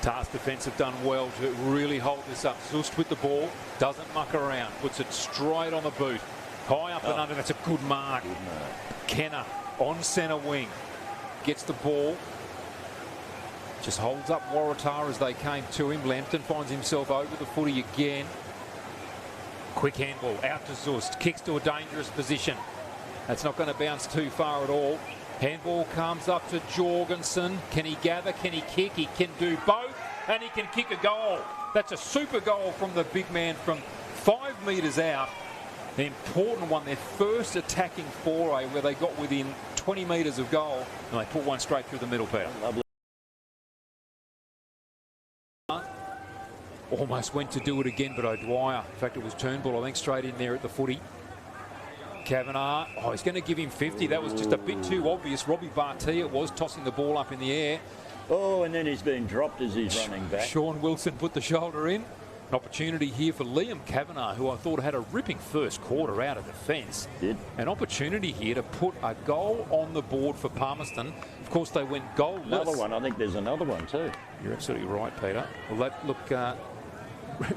Task defence have done well to really hold this up. Zust with the ball, doesn't muck around, puts it straight on the boot. High up and under, that's a good mark. Kenner on centre wing, gets the ball, just holds up Waratah as they came to him. Lambton finds himself over the footy again. Quick handball out to Zust, kicks to a dangerous position. That's not going to bounce too far at all. Handball comes up to Jorgensen. Can he gather? Can he kick? He can do both, and he can kick a goal. That's a super goal from the big man from 5 metres out. The important one, their first attacking foray where they got within 20 metres of goal, and they put one straight through the middle, Peter. Lovely. Almost went to do it again, but O'Dwyer, in fact it was Turnbull, I think, straight in there at the footy. Kavanagh, oh, he's going to give him 50. That was just a bit too obvious. Robbie Barty, it was, tossing the ball up in the air. Oh, and then he's been dropped as he's running back. Sean Wilson put the shoulder in. An opportunity here for Liam Kavanagh, who I thought had a ripping first quarter out of defence. Did. An opportunity here to put a goal on the board for Palmerston. Of course, they went goalless. Another one. I think there's another one too. You're absolutely right, Peter. Well, look,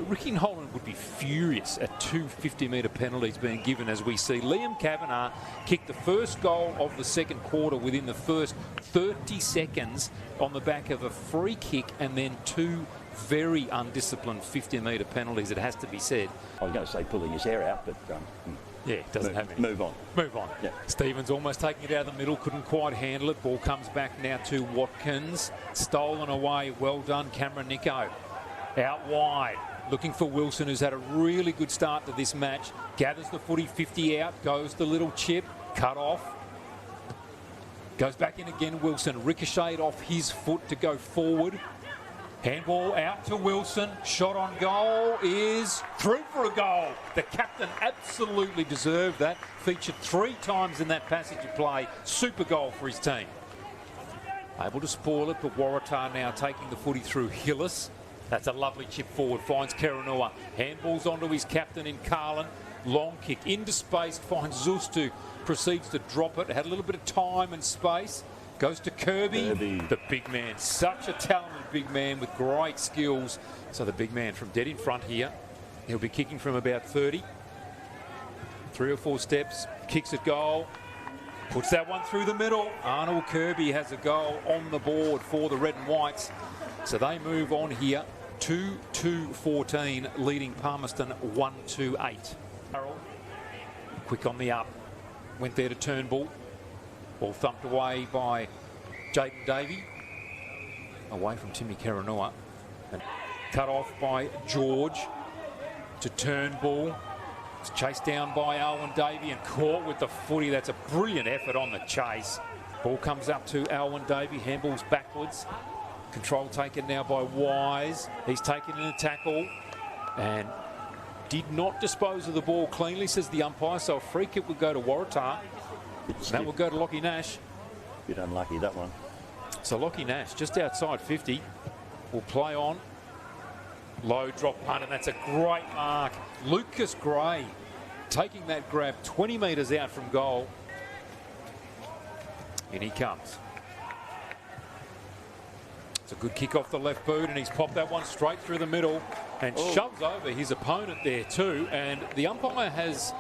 Ricky Holland would be furious at 2 50-metre penalties being given, as we see Liam Kavanagh kick the first goal of the second quarter within the first 30 seconds on the back of a free kick and then 2 very undisciplined 50-metre penalties, it has to be said. I was going to say pulling his hair out, but yeah, it doesn't have any. Move on. Move on. Yeah. Stevens almost taking it out of the middle, couldn't quite handle it. Ball comes back now to Watkins. Stolen away. Well done, Cameron Nico. Out wide, looking for Wilson, who's had a really good start to this match. Gathers the footy, 50 out, goes the little chip, cut off. Goes back in again, Wilson, ricocheted off his foot to go forward. Handball out to Wilson, shot on goal is through for a goal. The captain absolutely deserved that. Featured 3 times in that passage of play. Super goal for his team. Able to spoil it, but Waratah now taking the footy through Hillis. That's a lovely chip forward, finds Keranua. Handballs onto his captain in Carlin. Long kick into space, finds Zustu. Proceeds to drop it. Had a little bit of time and space. Goes to Kirby. The big man. Such a talented big man with great skills. So the big man from dead in front here. He'll be kicking from about 30. 3 or 4 steps. Kicks at goal. Puts that one through the middle. Arnold Kirby has a goal on the board for the Red and Whites. So they move on here. 2-2-14, leading Palmerston 1-2-8. Quick on the up. Went there to Turnbull. Ball thumped away by Jaden Davey. Away from Timmy Keranua. And cut off by George to Turnbull. It's chased down by Alwyn Davey and caught with the footy. That's a brilliant effort on the chase. Ball comes up to Alwyn Davey. Handballs backwards. Control taken now by Wise. He's taken in a tackle and did not dispose of the ball cleanly, says the umpire. So a free kick will go to Waratah. That will go to Lockie Nash. Bit unlucky, that one. So Lockie Nash, just outside 50, will play on. Low drop punt, and that's a great mark. Lucas Gray taking that grab 20 metres out from goal. In he comes. It's a good kick off the left boot, and he's popped that one straight through the middle and shoves over his opponent there too. And the umpire has,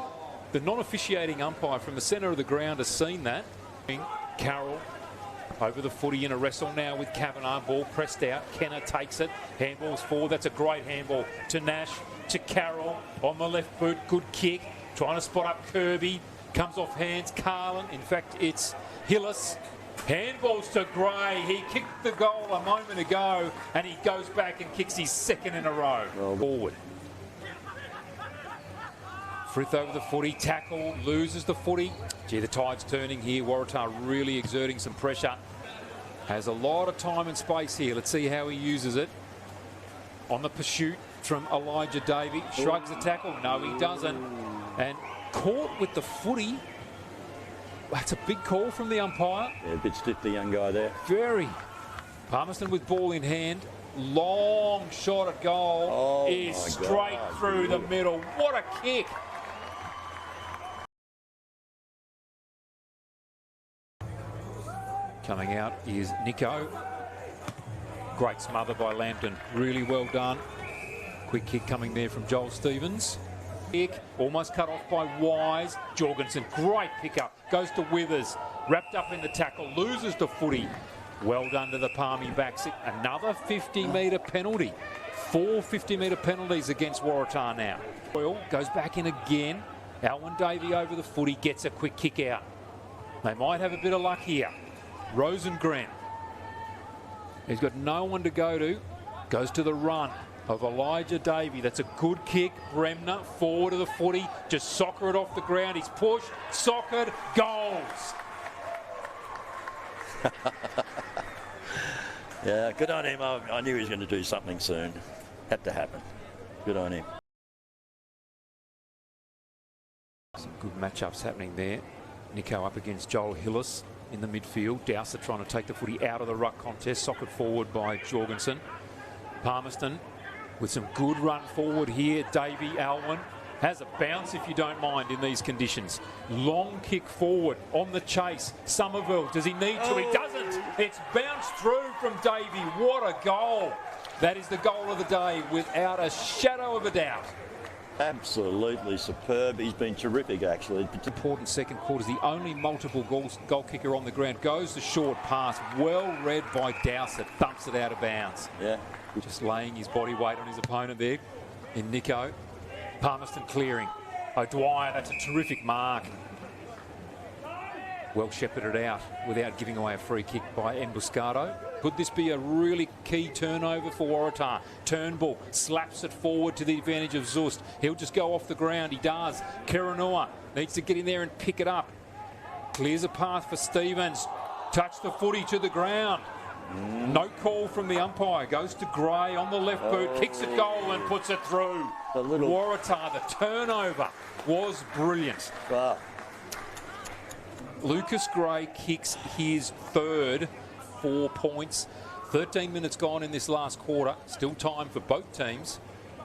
the non-officiating umpire from the centre of the ground has seen that. Carroll over the footy in a wrestle now with Kavanagh. Ball pressed out. Kenner takes it. Handballs forward. That's a great handball to Nash, to Carroll on the left boot. Good kick. Trying to spot up Kirby. Comes off hands. Carlin. In fact, it's Hillis. Handballs to Gray. He kicked the goal a moment ago and he goes back and kicks his second in a row. Forward. Frith over the footy. Tackle. Loses the footy. Gee, the tide's turning here. Waratah really exerting some pressure. Has a lot of time and space here. Let's see how he uses it. On the pursuit from Elijah Davey. Shrugs the tackle. No, he doesn't. And caught with the footy. That's a big call from the umpire. Yeah, a bit stiff, the young guy there. Very. Palmerston with ball in hand. Long shot at goal is straight through the middle. What a kick. Coming out is Nico. Great smother by Lambton. Really well done. Quick kick coming there from Joel Stevens. Kick, almost cut off by Wise. Jorgensen, great pickup. Goes to Withers. Wrapped up in the tackle. Loses to footy. Well done to the Palmy backs. Another 50-metre penalty. 4 50-metre penalties against Waratah now. Boyle goes back in again. Alwyn Davey over the footy. Gets a quick kick out. They might have a bit of luck here. Rosengren. He's got no one to go to. Goes to the run of Elijah Davey. That's a good kick. Bremner forward of the footy. Just soccer it off the ground. He's pushed, soccered, goals. Yeah, good on him. I knew he was going to do something soon. Had to happen. Good on him. Some good matchups happening there. Nico up against Joel Hillis in the midfield. Dowser trying to take the footy out of the ruck contest. Soccered forward by Jorgensen. Palmerston with some good run forward here. Davey Alwyn has a bounce, if you don't mind, in these conditions. Long kick forward on the chase. Somerville, does he need to? He doesn't. It's bounced through from Davey. What a goal. That is the goal of the day without a shadow of a doubt. Absolutely superb. He's been terrific, actually. Important second quarter. The only multiple goal kicker on the ground. Goes the short pass. Well read by Dowsett. Thumps it out of bounds. Yeah. Just laying his body weight on his opponent there in Nico. Palmerston clearing. O'Dwyer, that's a terrific mark. Well shepherded out without giving away a free kick by Embuscado. Could this be a really key turnover for Waratah? Turnbull slaps it forward to the advantage of Zust. He'll just go off the ground. He does. Kiranua needs to get in there and pick it up. Clears a path for Stevens. Touch the footy to the ground. No call from the umpire. Goes to Gray on the left boot. Kicks a goal and puts it through. Waratah, the turnover was brilliant. Wow. Lucas Gray kicks his third, 4 points. 13 minutes gone in this last quarter. Still time for both teams.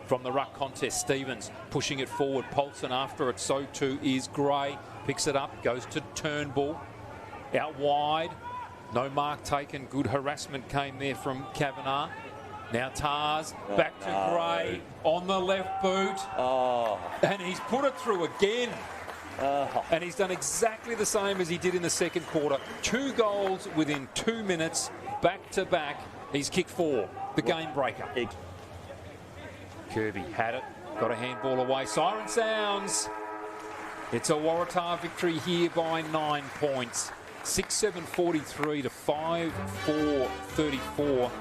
From the ruck contest, Stevens pushing it forward. Paulson after it. So too is Gray. Picks it up. Goes to Turnbull. Out wide. No mark taken. Good harassment came there from Kavanagh. Now Tars back to Gray on the left boot. And he's put it through again. And he's done exactly the same as he did in the second quarter. 2 goals within 2 minutes, back to back. He's kicked 4, the game breaker. Kirby had it, got a handball away. Siren sounds. It's a Waratah victory here by 9 points. 6-7-43 to 5-4-34.